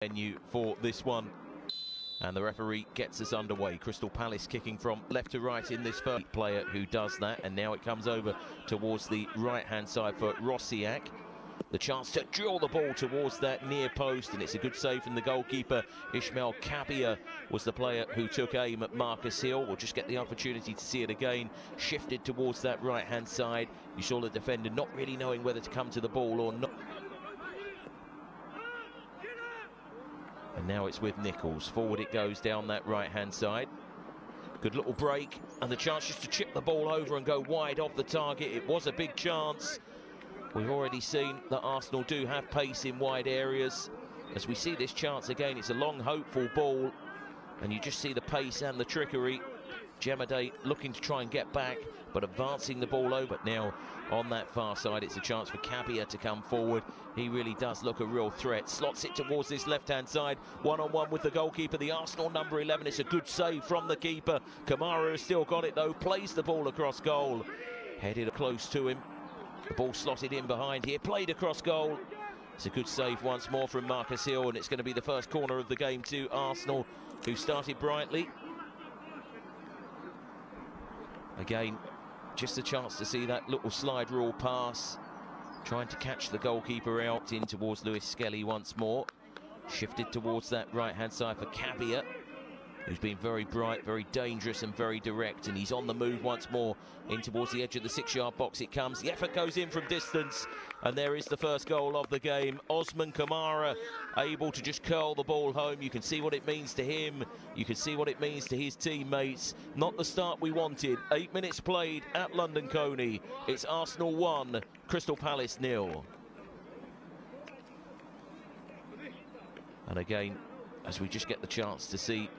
venue for this one, and the referee gets us underway. Crystal Palace kicking from left to right in this first player who does that, and now it comes over towards the right hand side for Rosiak. The chance to drill the ball towards that near post, and it's a good save from the goalkeeper. Ismail Kabia was the player who took aim at Marcus Hill. We'll just get the opportunity to see it again. Shifted towards that right hand side. You saw the defender not really knowing whether to come to the ball or not. And now it's with Nichols. Forward it goes down that right-hand side. Good little break, and the chance just to chip the ball over and go wide off the target. It was a big chance. We've already seen that Arsenal do have pace in wide areas. As we see this chance again, it's a long, hopeful ball, and you just see the pace and the trickery. Jemade looking to try and get back, but advancing the ball over. Now on that far side, it's a chance for Kabia to come forward. He really does look a real threat. Slots it towards this left-hand side. One-on-one with the goalkeeper, the Arsenal number 11. It's a good save from the keeper. Kamara has still got it though. Plays the ball across goal. Headed close to him. The ball slotted in behind here. Played across goal. It's a good save once more from Marcus Hill, and it's going to be the first corner of the game to Arsenal, who started brightly. Again, just a chance to see that little slide rule pass. Trying to catch the goalkeeper out in towards Lewis Skelly once more. Shifted towards that right-hand side for Kabia, who's been very bright, very dangerous and very direct. And he's on the move once more in towards the edge of the 6-yard box. It comes. The effort goes in from distance. And there is the first goal of the game. Osman Kamara able to just curl the ball home. You can see what it means to him. You can see what it means to his teammates. Not the start we wanted. 8 minutes played at London Coney. It's Arsenal 1, Crystal Palace 0. And again, as we just get the chance to see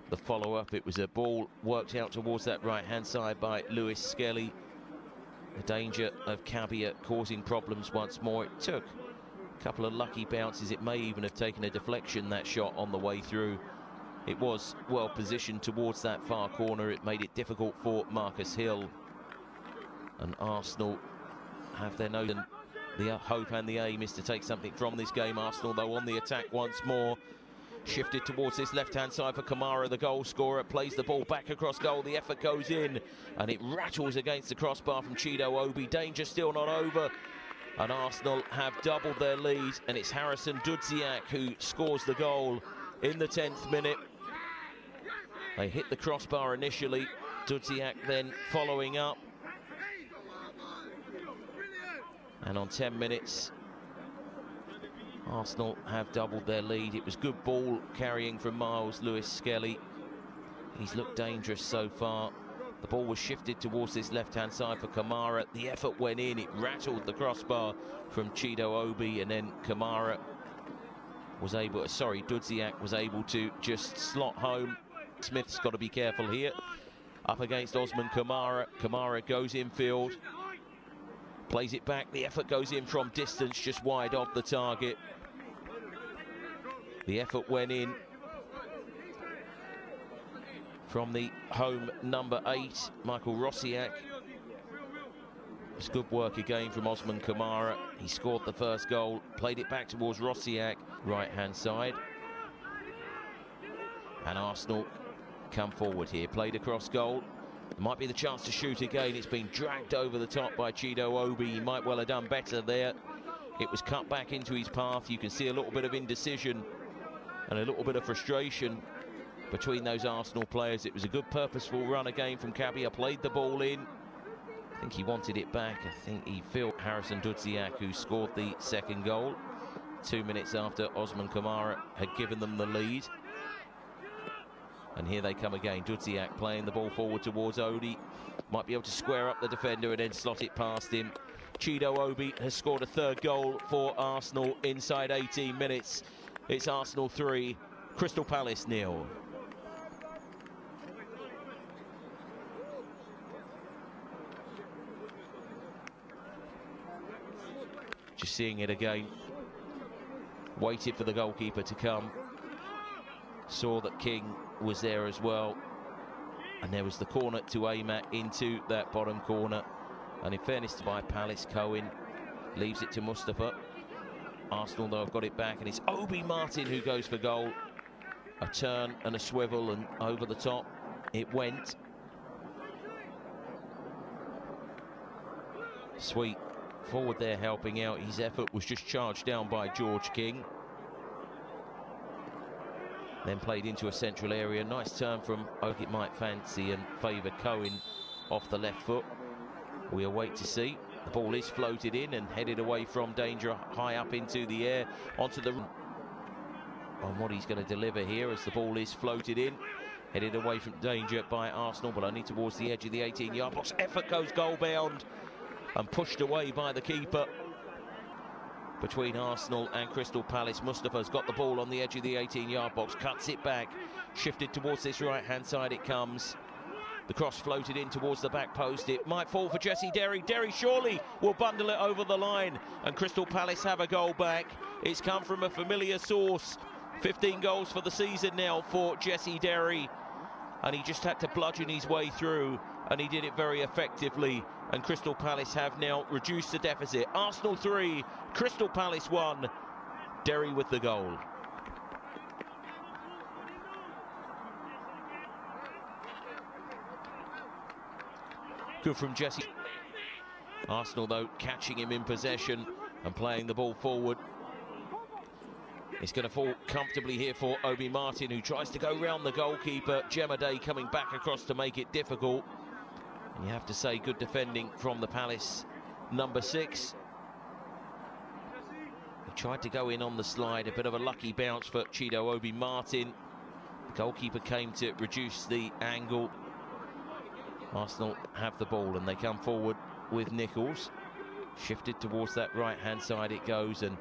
the follow-up, it was a ball worked out towards that right-hand side by Lewis Skelly. The danger of Kabia causing problems once more. It took a couple of lucky bounces. It may even have taken a deflection, that shot, on the way through. It was well positioned towards that far corner. It made it difficult for Marcus Hill. And Arsenal have their nose. The hope and the aim is to take something from this game. Arsenal, though, on the attack once more. Shifted towards this left-hand side for Kamara, the goal scorer. Plays the ball back across goal. The effort goes in, and it rattles against the crossbar from Chido Obi. Danger still not over, and Arsenal have doubled their lead, and it's Harrison Dudziak who scores the goal in the 10th minute. They hit the crossbar initially. Dudziak then following up. And on 10 minutes, Arsenal have doubled their lead. It was good ball carrying from Miles Lewis Skelly. He's looked dangerous so far. The ball was shifted towards this left-hand side for Kamara. The effort went in. It rattled the crossbar from Chido Obi, and then Kamara was able, Dudziak was able to just slot home. Smith's got to be careful here. Up against Osman Kamara. Kamara goes infield. Plays it back. The effort goes in from distance, just wide off the target. The effort went in from the home number 8, Michael Rosiak. It's good work again from Osman Kamara. He scored the first goal. Played it back towards Rosiak, right-hand side. And Arsenal come forward here. Played across goal. Might be the chance to shoot again. It's been dragged over the top by Chido Obi. He might well have done better there. It was cut back into his path. You can see a little bit of indecision and a little bit of frustration between those Arsenal players. It was a good purposeful run again from Kabia. Played the ball in. I think he wanted it back. I think he felt Harrison Dudziak, who scored the second goal 2 minutes after Osman Kamara had given them the lead. And here they come again. Dudziak playing the ball forward towards Odi. Might be able to square up the defender and then slot it past him. Chido Obi has scored a third goal for Arsenal inside 18 minutes. It's Arsenal 3, Crystal Palace 0. Just seeing it again. Waited for the goalkeeper to come. Saw that King was there as well, and there was the corner to aim at into that bottom corner. And in fairness to by Palace, Cohen leaves it to Mustafa. Arsenal, though, have got it back, and it's Obi Martin who goes for goal. A turn and a swivel, and over the top it went. Sweet forward there helping out. His effort was just charged down by George King. Then played into a central area. Nice turn from Oak. It might fancy and favour Cohen off the left foot. We await to see. The ball is floated in and headed away from danger, high up into the air, onto the... on what he's going to deliver here as the ball is floated in, headed away from danger by Arsenal, but only towards the edge of the 18-yard box. Effort goes goal bound and pushed away by the keeper. Between Arsenal and Crystal Palace, Mustafa's got the ball on the edge of the 18-yard box, cuts it back, shifted towards this right-hand side it comes. The cross floated in towards the back post. It might fall for Jesse Derry. Derry surely will bundle it over the line, and Crystal Palace have a goal back. It's come from a familiar source. 15 goals for the season now for Jesse Derry, and he just had to bludgeon his way through, and he did it very effectively. And Crystal Palace have now reduced the deficit. Arsenal 3, Crystal Palace 1. Derry with the goal. Good from Jesse. Arsenal, though, catching him in possession and playing the ball forward. It's going to fall comfortably here for Obi Martin, who tries to go round the goalkeeper. Jemaday coming back across to make it difficult. And you have to say, good defending from the Palace number 6. He tried to go in on the slide. A bit of a lucky bounce for Chido Obi Martin. The goalkeeper came to reduce the angle. Arsenal have the ball and they come forward with Nichols. Shifted towards that right-hand side it goes, and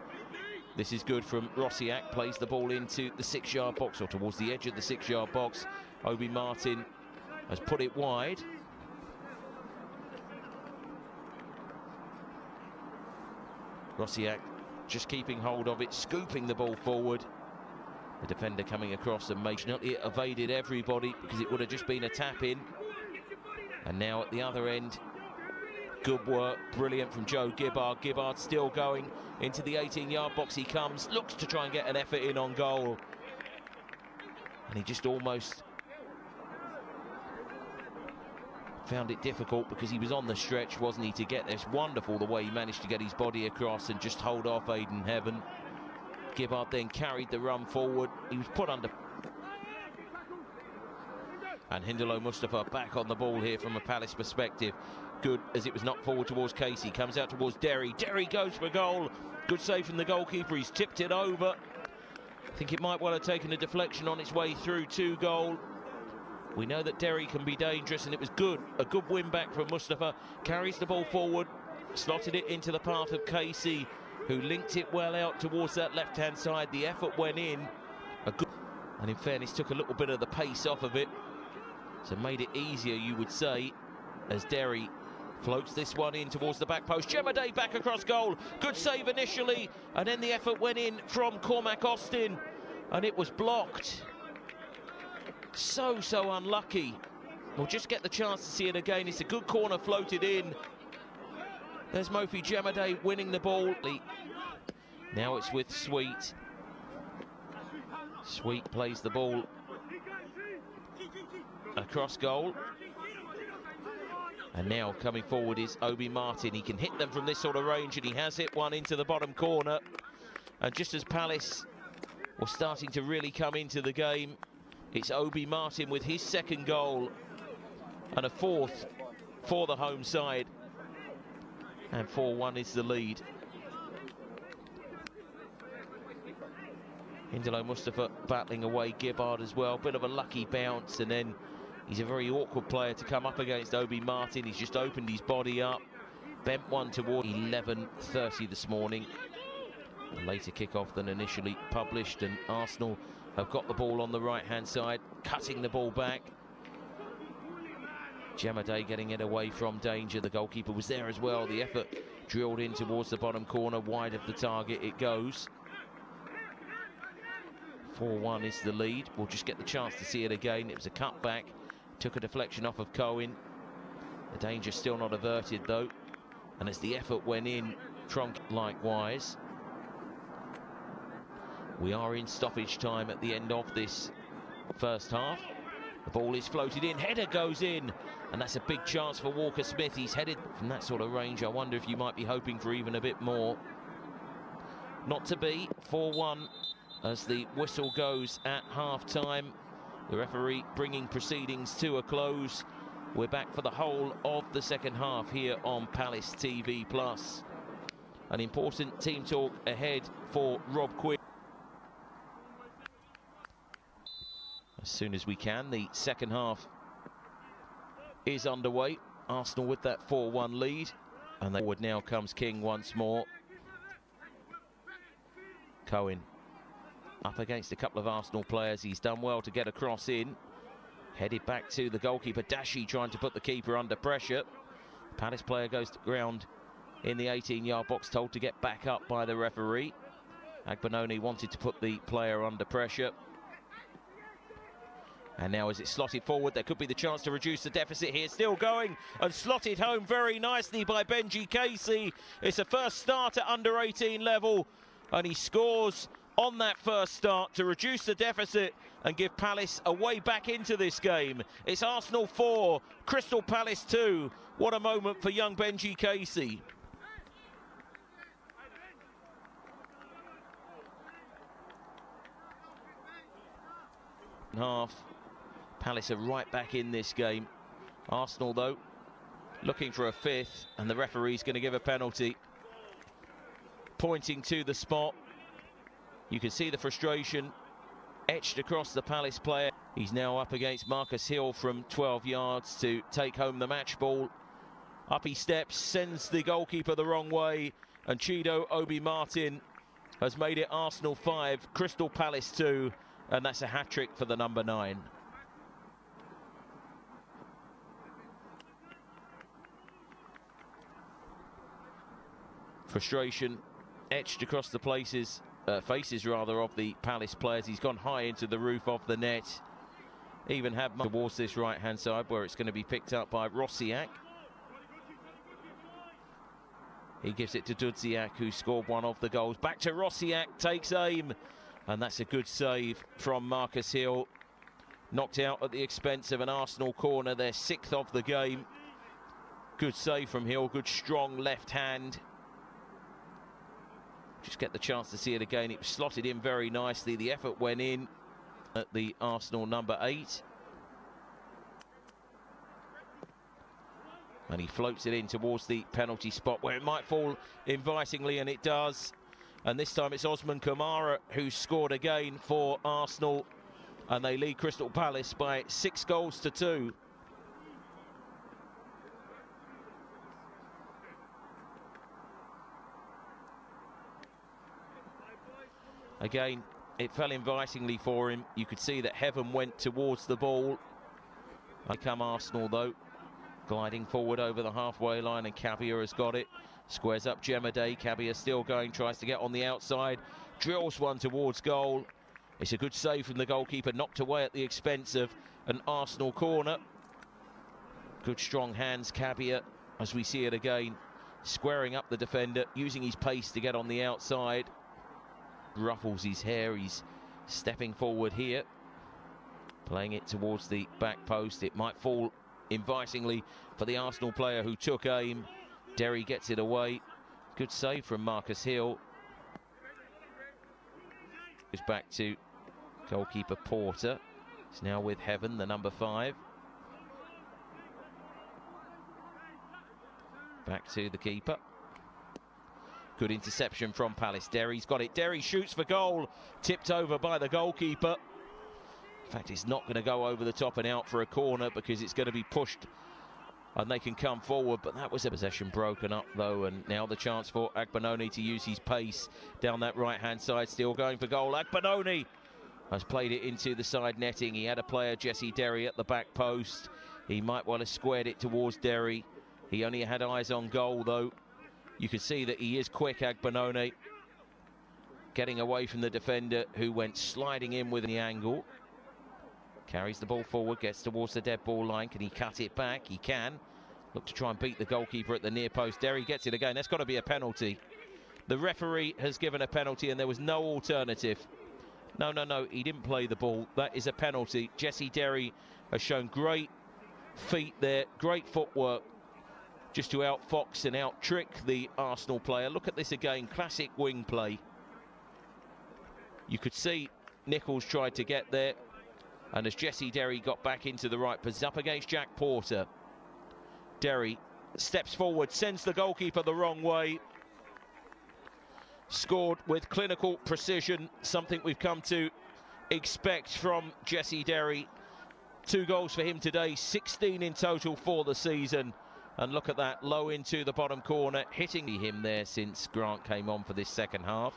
this is good from Rosiak. Plays the ball into the 6-yard box, or towards the edge of the 6-yard box. Obi Martin has put it wide. Rosiak just keeping hold of it, scooping the ball forward. The defender coming across and making it evaded everybody, because it would have just been a tap in. And now at the other end, good work, brilliant from Joe Gibbard. Gibbard still going into the 18-yard box. He comes, looks to try and get an effort in on goal. And he just almost found it difficult, because he was on the stretch, wasn't he, to get this. Wonderful the way he managed to get his body across and just hold off Aidan Heaven. Gibbard then carried the run forward. He was put under. And Hindalo Mustafa back on the ball here from a Palace perspective. Good as it was knocked forward towards Casey. Comes out towards Derry. Derry goes for goal. Good save from the goalkeeper. He's tipped it over. I think it might well have taken a deflection on its way through to goal. We know that Derry can be dangerous, and it was good. A good win back from Mustafa. Carries the ball forward. Slotted it into the path of Casey, who linked it well out towards that left-hand side. The effort went in. And in fairness, took a little bit of the pace off of it. So made it easier, you would say, as Derry floats this one in towards the back post. Jemaday back across goal. Good save initially, and then the effort went in from Cormac Austin, and it was blocked. So unlucky. We'll just get the chance to see it again. It's a good corner floated in. There's Mofi Jemaday winning the ball. Now it's with Sweet. Sweet plays the ball across goal. And now coming forward is Obi Martin. He can hit them from this sort of range, and he has hit one into the bottom corner. And just as Palace were starting to really come into the game, it's Obi Martin with his second goal and a fourth for the home side. And 4-1 is the lead. Hindalo Mustafa battling away Gibbard as well. Bit of a lucky bounce, and then he's a very awkward player to come up against, Obi Martin. He's just opened his body up. Bent one toward 11:30 this morning. A later kickoff than initially published, and Arsenal have got the ball on the right-hand side, cutting the ball back. Jemaday getting it away from danger. The goalkeeper was there as well. The effort drilled in towards the bottom corner, wide of the target it goes. 4-1 is the lead. We'll just get the chance to see it again. It was a cutback, took a deflection off of Cohen. The danger still not averted though, and as the effort went in, Trump likewise. We are in stoppage time at the end of this first half. The ball is floated in, header goes in, and that's a big chance for Walker Smith. He's headed from that sort of range. I wonder if you might be hoping for even a bit more. Not to be. 4-1 as the whistle goes at half-time. The referee bringing proceedings to a close. We're back for the whole of the second half here on Palace TV+. An important team talk ahead for Rob Quinn. As soon as we can, the second half is underway. Arsenal with that 4-1 lead, and forward now comes King once more. Cohen up against a couple of Arsenal players. He's done well to get a cross in. Headed back to the goalkeeper, Dashi, trying to put the keeper under pressure. Palace player goes to ground in the 18-yard box, told to get back up by the referee. Agbanoni wanted to put the player under pressure. And now as it's slotted forward, there could be the chance to reduce the deficit here. Still going and slotted home very nicely by Benji Casey. It's a first start at under 18 level, and he scores on that first start to reduce the deficit and give Palace a way back into this game. It's Arsenal 4, Crystal Palace 2. What a moment for young Benji Casey. Half. Palace are right back in this game. Arsenal, though, looking for a fifth, and the referee's going to give a penalty. Pointing to the spot. You can see the frustration etched across the Palace player. He's now up against Marcus Hill from 12 yards to take home the match ball. Up he steps, sends the goalkeeper the wrong way, and Chido Obi-Martin has made it Arsenal 5, Crystal Palace 2, and that's a hat-trick for the number 9. Frustration etched across the faces of the Palace players. He's gone high into the roof of the net. Even had towards this right-hand side where it's going to be picked up by Rosiak. He gives it to Dudziak, who scored one of the goals. Back to Rosiak, takes aim, and that's a good save from Marcus Hill. Knocked out at the expense of an Arsenal corner, their 6th of the game. Good save from Hill, good strong left hand. Just get the chance to see it again. It was slotted in very nicely. The effort went in at the Arsenal number 8. And he floats it in towards the penalty spot where it might fall invitingly, and it does. And this time it's Osman Kamara who scored again for Arsenal, and they lead Crystal Palace by 6-2. Again, it fell invitingly for him. You could see that Heaven went towards the ball. Here come Arsenal, though, gliding forward over the halfway line, and Cabia has got it. Squares up Jemaday. Cabia still going, tries to get on the outside. Drills one towards goal. It's a good save from the goalkeeper, knocked away at the expense of an Arsenal corner. Good strong hands, Cabia, as we see it again. Squaring up the defender, using his pace to get on the outside. Ruffles his hair, he's stepping forward here, playing it towards the back post. It might fall invitingly for the Arsenal player who took aim. Derry gets it away. Good save from Marcus Hill. Goes back to goalkeeper Porter. He's now with Heaven, the number 5. Back to the keeper. Good interception from Palace. Derry's got it. Derry shoots for goal. Tipped over by the goalkeeper. In fact, it's not going to go over the top and out for a corner because it's going to be pushed and they can come forward. But that was a possession broken up, though. And now the chance for Agbanoni to use his pace down that right-hand side. Still going for goal. Agbanoni has played it into the side netting. He had a player, Jesse Derry, at the back post. He might well have squared it towards Derry. He only had eyes on goal, though. You can see that he is quick, Agbanoni, getting away from the defender who went sliding in with the angle. Carries the ball forward, gets towards the dead ball line. Can he cut it back? He can. Look to try and beat the goalkeeper at the near post. Derry gets it again. That's got to be a penalty. The referee has given a penalty and there was no alternative. No, he didn't play the ball. That is a penalty. Jesse Derry has shown great feet there, great footwork, just to outfox and out-trick the Arsenal player. Look at this again, classic wing play. You could see Nichols tried to get there, and as Jesse Derry got back into the right position, up against Jack Porter, Derry steps forward, sends the goalkeeper the wrong way. Scored with clinical precision, something we've come to expect from Jesse Derry. 2 goals for him today, 16 in total for the season. And look at that, low into the bottom corner, hitting him there since Grant came on for this second half.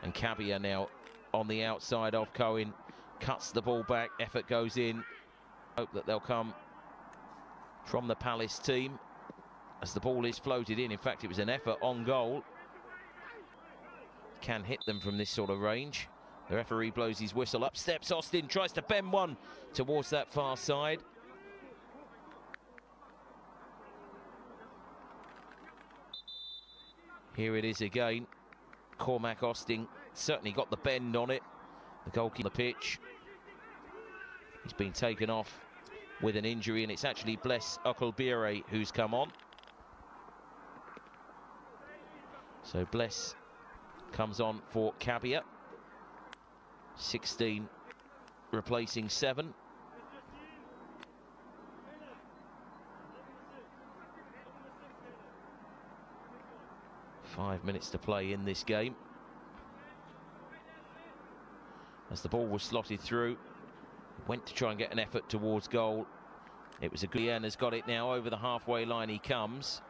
And Cabia now on the outside of Cohen, cuts the ball back, effort goes in. Hope that they'll come from the Palace team as the ball is floated in. In fact, it was an effort on goal. Can hit them from this sort of range. The referee blows his whistle. Up steps Austin, tries to bend one towards that far side. Here it is again. Cormac Austin certainly got the bend on it. The goalkeeper on the pitch. He's been taken off with an injury, and it's actually Bless Okulbire who's come on. So Bless comes on for Cabia. 16 replacing 7. Five minutes to play in this game. As the ball was slotted through, went to try and get an effort towards goal. It was a good end, has got it now over the halfway line. He comes,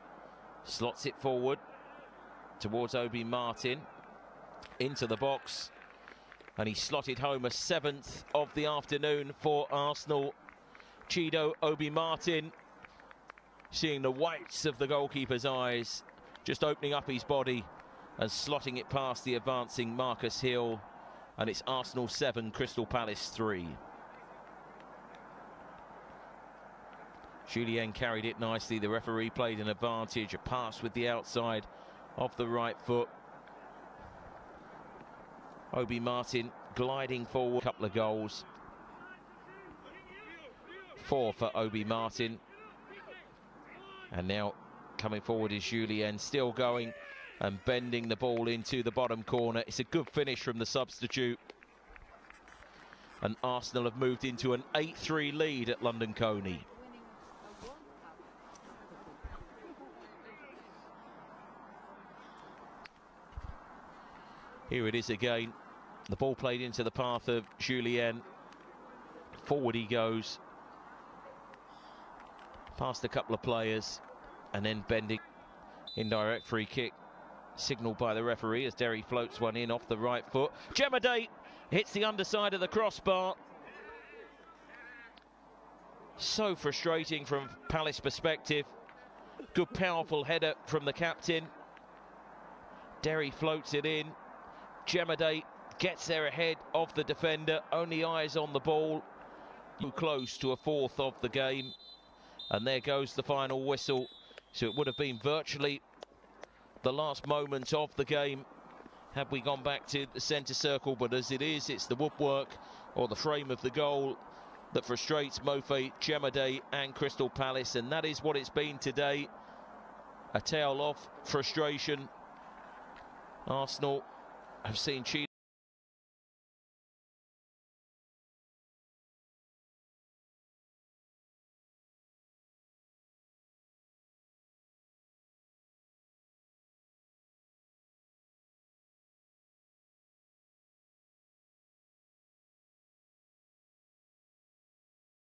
slots it forward towards Obi Martin, into the box, and he slotted home a 7th of the afternoon for Arsenal. Chido Obi Martin, seeing the whites of the goalkeeper's eyes, just opening up his body and slotting it past the advancing Marcus Hill. And it's Arsenal 7, Crystal Palace 3. Julien carried it nicely. The referee played an advantage. A pass with the outside of the right foot. Obi Martin gliding forward. A couple of goals. 4 for Obi Martin. And now coming forward is Julien, still going and bending the ball into the bottom corner. It's a good finish from the substitute. And Arsenal have moved into an 8-3 lead at London Coney. Here it is again. The ball played into the path of Julien. Forward he goes. Past a couple of players. And then bending. Indirect free kick. Signalled by the referee as Derry floats one in off the right foot. Jemade hits the underside of the crossbar. So frustrating from Palace perspective. Good powerful header from the captain. Derry floats it in. Jemade gets there ahead of the defender. Only eyes on the ball. Too close to a 4th of the game. And there goes the final whistle. So it would have been virtually the last moment of the game had we gone back to the centre circle, but as it is, it's the woodwork or the frame of the goal that frustrates Mofe, Jemade and Crystal Palace, and that is what it's been today. A tale of frustration. Arsenal have seen Chido